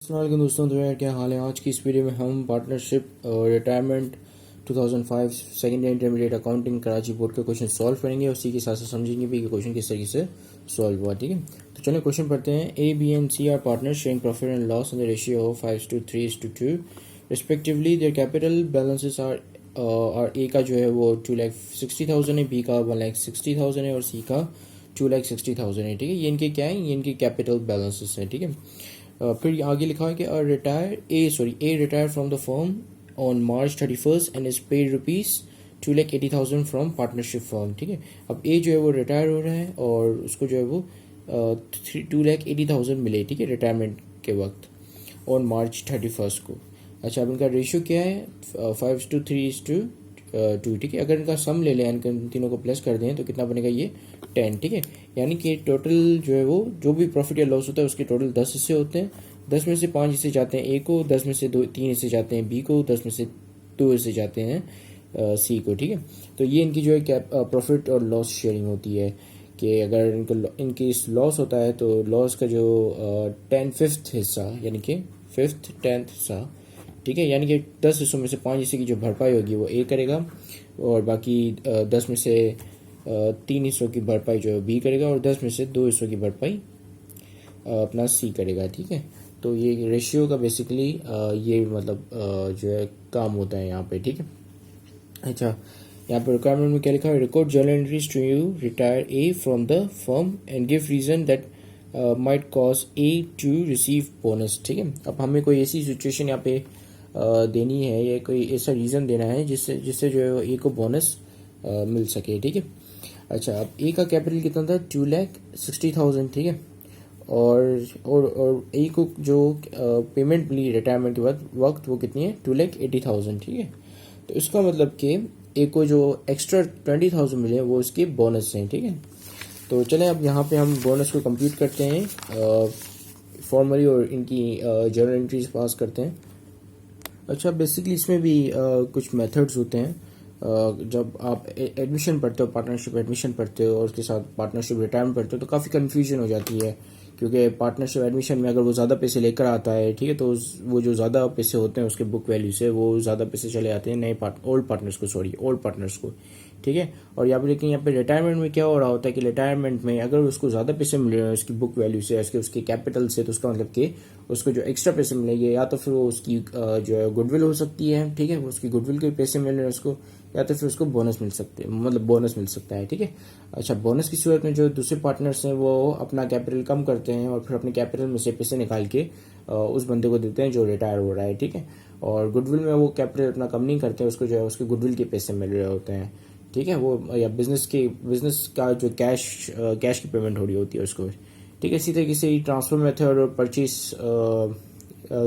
अस्सलाम दोस्तों, तो यार क्या हाल है। आज की इस वीडियो में हम partnership retirement 2005 second intermediate accounting Karachi board के क्वेश्चन सॉल्व करेंगे और उसी के साथ साथ समझेंगे भी कि क्वेश्चन किस तरीके से सॉल्व हुआ। ठीक है, तो चलिए क्वेश्चन पढ़ते हैं। A B and C are partner sharing profit and loss in the ratio of 5:3:2 respectively. Their capital balances are और ए का जो है वो 2,60,000 है, बी का 1,60,000 है और सी का 2,60,000 है। ठीक है, ये इनके क्या है, ये इनके कैपिटल बैलेंसेस है। ठीक है, फिर आगे लिखा है कि A retire from the firm on March 31 and is paid ₹2,80,000 from partnership firm. ठीक है, अब ए जो है वो रिटायर हो रहा है और उसको जो है वो 2,80,000 मिले। ठीक है, रिटायरमेंट के वक्त ऑन March 31 को। अच्छा, अब इनका रेशियो क्या है, 5:3:2। ठीक है, अगर इनका सम ले लें, इन तीनों को प्लस कर दें तो कितना बनेगा, ये 10। ठीक है, यानी कि टोटल जो है वो जो भी प्रॉफिट या लॉस होता है उसके टोटल 10 हिस्से होते हैं। 10 में से 5 हिस्से जाते हैं ए को, 10 में से 3 हिस्से जाते हैं बी को, 10 में से 2 हिस्से जाते हैं सी को। ठीक है, तो ये इनकी जो है प्रॉफिट और लॉस शेयरिंग होती है कि अगर इनकी लॉस होता है तो लॉस का जो 10/5 हिस्सा यानी कि 5/10 हिस्सा। ठीक है, यानी कि 10 हिस्सों में से 5 हिस्से की जो भरपाई होगी वो ए करेगा और बाकी 10 में से 3 हिस्सों की भरपाई जो है बी करेगा और 10 में से 2 हिस्सों की भरपाई अपना सी करेगा। ठीक है, तो ये रेशियो का बेसिकली ये मतलब जो है काम होता है यहाँ पे। ठीक है, अच्छा, यहाँ पर रिक्वायरमेंट में क्या लिखा है, record journal entries to you retire A from the firm and give reason that might cause A to receive bonus. ठीक है, अब हमें कोई ऐसी सिचुएशन यहाँ पे देनी है या कोई ऐसा रीज़न देना है जिससे जिससे जो है ए को बोनस मिल सके। ठीक है, अच्छा, अब ए का कैपिटल कितना था, 2,60,000। ठीक है, और ए को जो पेमेंट मिली रिटायरमेंट के बाद वक्त वो कितनी है, 2,80,000। ठीक है, तो इसका मतलब कि ए को जो एक्स्ट्रा 20,000 मिले वो इसके बोनस हैं। ठीक है, तो चलें अब यहाँ पे हम बोनस को कंप्यूट करते हैं फॉर्मली और इनकी जर्नल एंट्रीज पास करते हैं। अच्छा, बेसिकली इसमें भी कुछ मेथड्स होते हैं। जब आप एडमिशन पढ़ते हो, पार्टनरशिप एडमिशन पढ़ते हो और उसके साथ पार्टनरशिप रिटायरमेंट पढ़ते हो तो काफ़ी कन्फ्यूजन हो जाती है, क्योंकि पार्टनरशिप एडमिशन में अगर वो ज़्यादा पैसे लेकर आता है, ठीक है, तो वो जो ज़्यादा पैसे होते हैं उसके बुक वैल्यू से वो ज़्यादा पैसे चले आते हैं नए ओल्ड पार्टनर्स को। ठीक है, और यहाँ पे लेकिन यहाँ पे रिटायरमेंट में क्या हो रहा होता है कि रिटायरमेंट में अगर उसको ज़्यादा पैसे मिल रहे हैं उसकी बुक वैल्यू से, उसके कैपिटल से, तो उसका मतलब कि उसको जो एक्स्ट्रा पैसे मिलेंगे या तो फिर वो उसकी जो है गुडविल हो सकती है। ठीक है, उसकी गुडविल के पैसे मिल रहे हैं उसको, या तो फिर उसको बोनस मिल सकते हैं, मतलब बोनस मिल सकता है। ठीक है, अच्छा, बोनस की सूरत में जो दूसरे पार्टनर्स हैं वो अपना कैपिटल कम करते हैं और फिर अपने कैपिटल में से पैसे निकाल के उस बंदे को देते हैं जो रिटायर हो रहा है। ठीक है, और गुडविल में वो कैपिटल अपना कम नहीं करते, उसको जो है उसके गुडविल के पैसे मिल रहे होते हैं। ठीक है, वो या बिजनेस का जो कैश की पेमेंट हो रही होती है उसको। ठीक है, इसी तरीके से ट्रांसफर मेथड और परचेज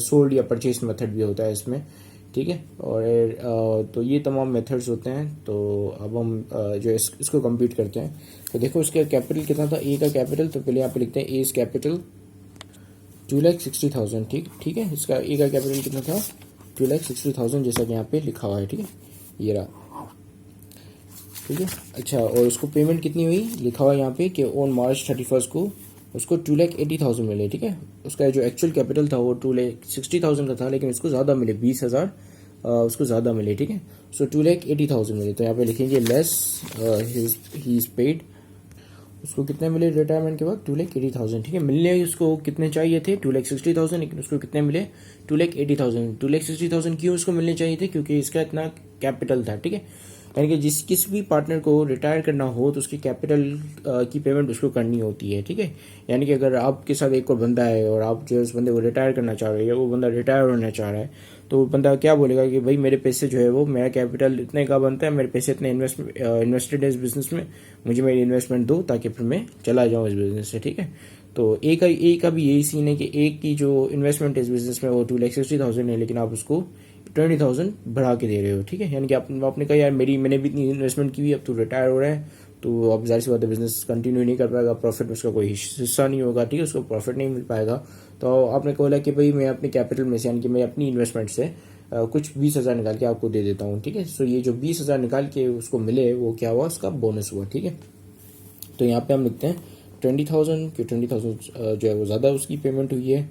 सोल्ड या परचेज मेथड भी होता है इसमें। ठीक है, और तो ये तमाम मेथड्स होते हैं। तो अब हम जो इसको कंप्यूट करते हैं। तो देखो इसका कैपिटल कितना था, ए का कैपिटल, तो पहले यहाँ पे लिखते हैं ए इज कैपिटल 2,60,000। ठीक है, इसका ए का कैपिटल कितना था, 2,60,000, जैसा कि यहाँ पे लिखा हुआ है। ठीक है, ये रहा। ठीक है, अच्छा, और उसको पेमेंट कितनी हुई, लिखा हुआ है यहाँ पे कि ऑन March 31 को उसको 2,80,000 मिले। ठीक है, उसका जो एक्चुअल कैपिटल था वो 2,60,000 का था, लेकिन उसको ज़्यादा मिले, 20,000 उसको ज़्यादा मिले। ठीक है, सो 2,80,000 मिले, तो यहाँ पे लिखेंगे लेस ही इज पेड। उसको कितने मिले रिटायरमेंट के बाद, 2,80,000। ठीक है, मिलने उसको कितने चाहिए थे, 2,60,000, लेकिन उसको कितने मिले, 2,80,000। 2,60,000 क्यों उसको मिलने चाहिए थे, क्योंकि इसका इतना कैपिटल था। ठीक है, यानी कि किस भी पार्टनर को रिटायर करना हो तो उसकी कैपिटल की पेमेंट उसको करनी होती है। ठीक है, यानी कि अगर आपके साथ एक और बंदा है और आप जो है उस बंदे को रिटायर करना चाह रहे हो या वो बंदा रिटायर होना चाह रहा है, तो वो बंदा क्या बोलेगा कि भाई मेरे पैसे जो है वो, मेरा कैपिटल इतने का बनता है, मेरे पैसे इतने इन्वेस्टेड है इस बिजनेस में, मुझे मेरी इन्वेस्टमेंट दो ताकि फिर मैं चला जाऊँ इस बिजनेस से। ठीक है, तो ए का भी यही सीन है कि ए की जो इन्वेस्टमेंट है इस बिजनेस में वो 2,60,000 है, लेकिन आप उसको 20,000 बढ़ा के दे रहे हो। ठीक है, यानी कि आपने कहा यार मैंने भी इतनी इन्वेस्टमेंट की हुई, अब तो रिटायर हो रहा है, तो अब जाहिर सी बात है बिजनेस कंटिन्यू नहीं कर पाएगा, प्रॉफिट उसका कोई हिस्सा नहीं होगा। ठीक है, उसको प्रॉफिट नहीं मिल पाएगा। तो आपने बोला कि भाई मैं अपने कैपिटल में से, यानी कि मैं अपनी इन्वेस्टमेंट से कुछ 20,000 निकाल के आपको दे देता हूँ। ठीक है, सो ये जो 20,000 निकाल के उसको मिले वो क्या हुआ, उसका बोनस हुआ। ठीक है, तो यहाँ पे हम लिखते हैं 20,000 कि 20,000 जो है वो ज़्यादा उसकी पेमेंट हुई है।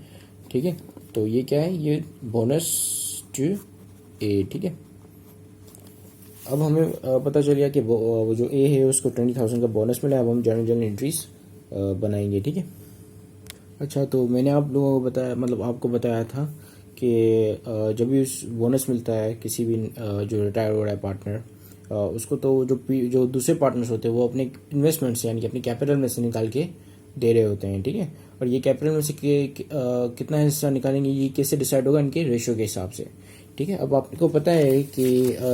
ठीक है, तो ये क्या है, ये बोनस टू ए, ठीक है। अब हमें पता चल गया कि वो जो ए है उसको 20,000 का बोनस मिला। अब हम जर्नल एंट्रीज बनाएंगे, ठीक है। अच्छा, तो मैंने आप लोगों को बताया, मतलब आपको बताया था कि जब भी उस बोनस मिलता है किसी भी जो रिटायर हो रहा है पार्टनर, उसको तो जो दूसरे पार्टनर्स होते हैं वो अपने इन्वेस्टमेंट से यानी कि अपनी कैपिटल में से निकाल के दे रहे होते हैं, ठीक है। और ये कैपिटल में से कितना हिस्सा निकालेंगे ये कैसे डिसाइड होगा, इनके रेशियो के हिसाब से, ठीक है। अब आपको पता है कि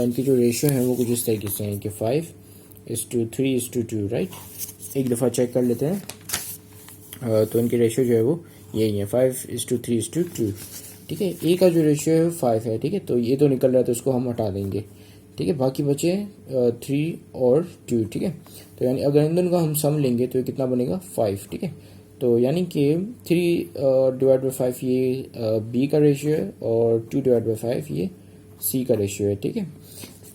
इनकी जो रेशियो है वो कुछ इस तरीके से है कि 5:3:2, राइट। एक दफ़ा चेक कर लेते हैं। तो इनकी रेशियो जो है वो यही है, 5:3:2, ठीक है। ए का जो रेशियो है 5 है, ठीक है। तो ये तो निकल रहा है तो इसको हम हटा देंगे, ठीक है। बाकी बचे 3 और 2, ठीक है। तो यानी अगर इन दोनों का हम सम लेंगे तो ये कितना बनेगा, 5, ठीक है। तो यानी कि 3/5 ये बी का रेशियो है और 2/5 ये सी का रेशियो है, ठीक है।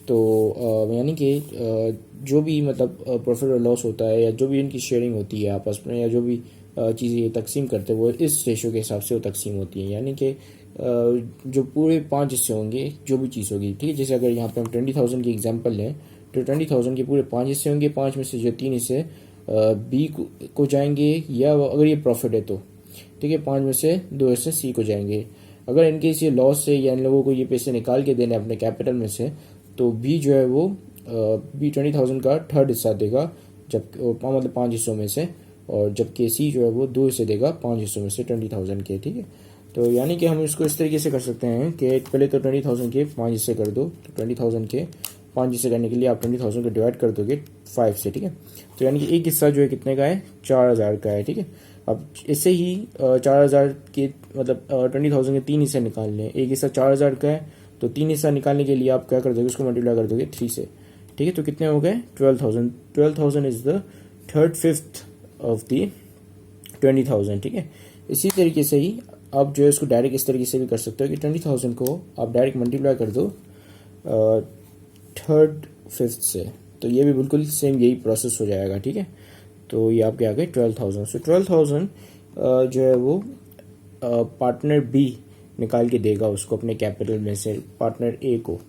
तो यानी कि जो भी मतलब प्रॉफिट और लॉस होता है या जो भी इनकी शेयरिंग होती है आपस में, या जो भी चीज़ें ये तकसीम करते हैं वो इस रेशियो के हिसाब से वो तकसीम होती है। यानी कि जो पूरे 5 हिस्से होंगे जो भी चीज़ होगी, ठीक है। जैसे अगर यहाँ पे हम 20,000 की एग्जांपल लें तो 20,000 के पूरे 5 हिस्से होंगे। 5 में से जो 3 हिस्से बी को जाएंगे, या अगर ये प्रॉफिट है तो, ठीक है, 5 में से 2 हिस्से सी को जाएंगे। अगर इनके ये लॉस से या इन लोगों को ये पैसे निकाल के देने अपने कैपिटल में से, तो बी जो है वो बी 20,000 का थर्ड हिस्सा देगा, जब मतलब 5 हिस्सों में से, और जबकि सी जो है वो 2 हिस्से देगा 5 हिस्सों में से 20,000 के, ठीक है। तो यानी कि हम इसको इस तरीके से कर सकते हैं कि पहले तो 20,000 के 5 हिस्से कर दो। तो 20,000 के 5 हिस्से करने के लिए आप 20,000 को डिवाइड कर दोगे 5 से, ठीक है। तो यानी कि एक हिस्सा जो है कितने का है, 4,000 का है, ठीक है। अब इससे ही 4,000 के मतलब 20,000 के 3 हिस्से निकालने हैं। एक हिस्सा 4,000 का है तो 3 हिस्सा निकालने के लिए आप क्या कर दोगे, उसको मल्टीप्लाई कर दोगे 3 से, ठीक है। तो कितने हो गए, 12,000। 12,000 is the third fifth of the 20,000, ठीक है। इसी तरीके से ही आप जो है इसको डायरेक्ट इस तरीके से भी कर सकते हो कि 20,000 को आप डायरेक्ट मल्टीप्लाई कर दो थर्ड फिफ्थ से, तो ये भी बिल्कुल सेम यही प्रोसेस हो जाएगा, ठीक है। तो ये आपके आ गए 12,000। सो 12,000 जो है वो पार्टनर बी निकाल के देगा उसको अपने कैपिटल में से पार्टनर ए को,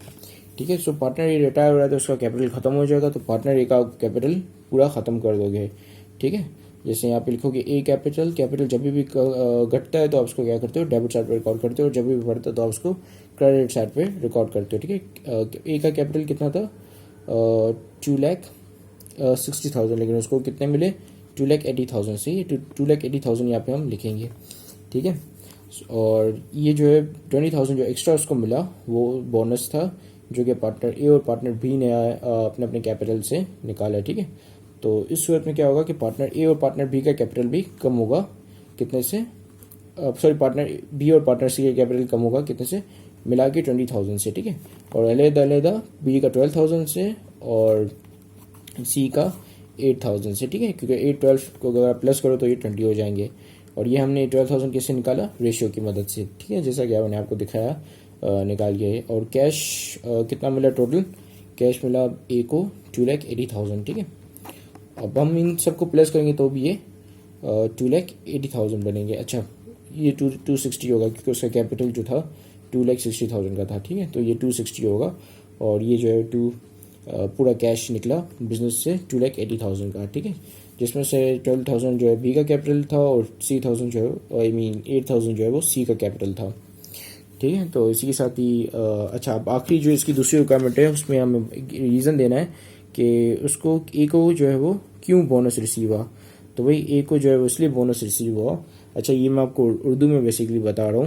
ठीक है। सो पार्टनर ए रिटायर हो रहा है तो उसका कैपिटल खत्म हो जाएगा, तो पार्टनर ए का कैपिटल पूरा खत्म कर दोगे, ठीक है। जैसे यहाँ पे लिखोगे ए कैपिटल जब भी घटता है तो आप उसको क्या करते हो, डेबिट साइड पे रिकॉर्ड करते हो, और जब भी बढ़ता है तो आप उसको क्रेडिट साइड पे रिकॉर्ड करते हो, ठीक है। ए का कैपिटल कितना था, 2,60,000, लेकिन उसको कितने मिले, 2,80,000 से, 2,80,000 यहाँ पे हम लिखेंगे, ठीक है। और ये जो है 20,000 जो एक्स्ट्रा उसको मिला वो बोनस था, जो कि पार्टनर ए और पार्टनर बी ने अपने अपने कैपिटल से निकाला, ठीक है। तो इस सूरत में क्या होगा कि पार्टनर ए और पार्टनर बी का कैपिटल भी कम होगा, कितने से, सॉरी, पार्टनर बी और पार्टनर सी का कैपिटल कम होगा कितने से, मिला के 20,000 से, ठीक है। और अलग बी का 12,000 से और सी का 8,000 से, ठीक है, क्योंकि 8-12 को अगर आप प्लस करो तो ये 20 हो जाएंगे। और ये हमने 12,000 कैसे निकाला, रेशियो की मदद से, ठीक है, जैसा कि मैंने आपको दिखाया निकाल के। और कैश कितना मिला टोटल, कैश मिला ए को 2,80,000, ठीक है। अब हम इन सबको प्लस करेंगे तो भी ये 2,80,000 बनेंगे। अच्छा, ये 260 होगा क्योंकि उसका कैपिटल जो था 2,60,000 का था, ठीक है। तो ये 260 होगा, और ये जो है पूरा कैश निकला बिजनेस से 2,80,000 का, ठीक है, जिसमें से 12,000 जो है बी का कैपिटल था और 3,000 जो है 8,000 जो है वो सी का कैपिटल था, ठीक है। तो इसी के साथ ही अच्छा, अब आखिरी जो इसकी दूसरी रिक्वायरमेंट है उसमें हमें रीज़न देना है कि उसको ए को जो है वो क्यों बोनस रिसीव हुआ। तो भाई ए को जो है वो इसलिए बोनस रिसीव हुआ। अच्छा, ये मैं आपको उर्दू में बेसिकली बता रहा हूँ,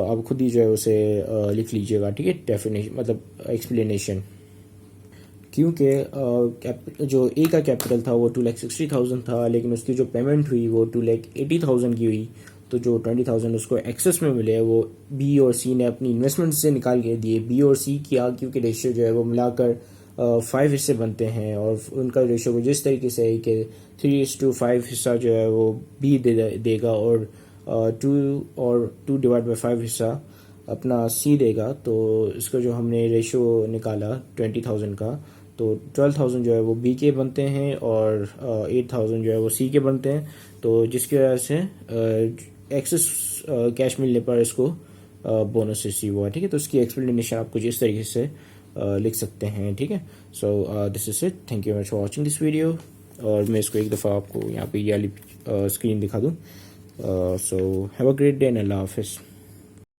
आप खुद ही जो है उसे लिख लीजिएगा, ठीक है, डेफिनेशन मतलब एक्सप्लेनेशन। क्योंकि जो ए का कैपिटल था वो 2,60,000 था, लेकिन उसकी जो पेमेंट हुई वो 2,80,000 की हुई। तो जो 20,000 उसको एक्सेस में मिले वो बी और सी ने अपनी इन्वेस्टमेंट से निकाल के दिए। बी और सी की क्योंकि रेशियो जो है वो मिलाकर 5 हिस्से बनते हैं, और उनका रेशियो को जिस तरीके से है कि 3:5 हिस्सा जो है वो बी देगा, और 2/5 हिस्सा अपना सी देगा। तो इसका जो हमने रेशियो निकाला 20,000 का, तो 12,000 जो है वो बी के बनते हैं और 8,000 जो है वो सी के बनते हैं। तो जिसकी वजह से एक्सेस कैश मिलने पर इसको बोनस रिसीव हुआ, ठीक है। तो उसकी एक्सप्लेनेशन आप कुछ इस तरीके से लिख सकते हैं, ठीक है। So this is it, thank you much for watching this video. और मैं इसको एक दफ़ा आपको यहाँ पे ये वाली स्क्रीन दिखा दूँ। So have a great day and अल्लाह हाफिज़।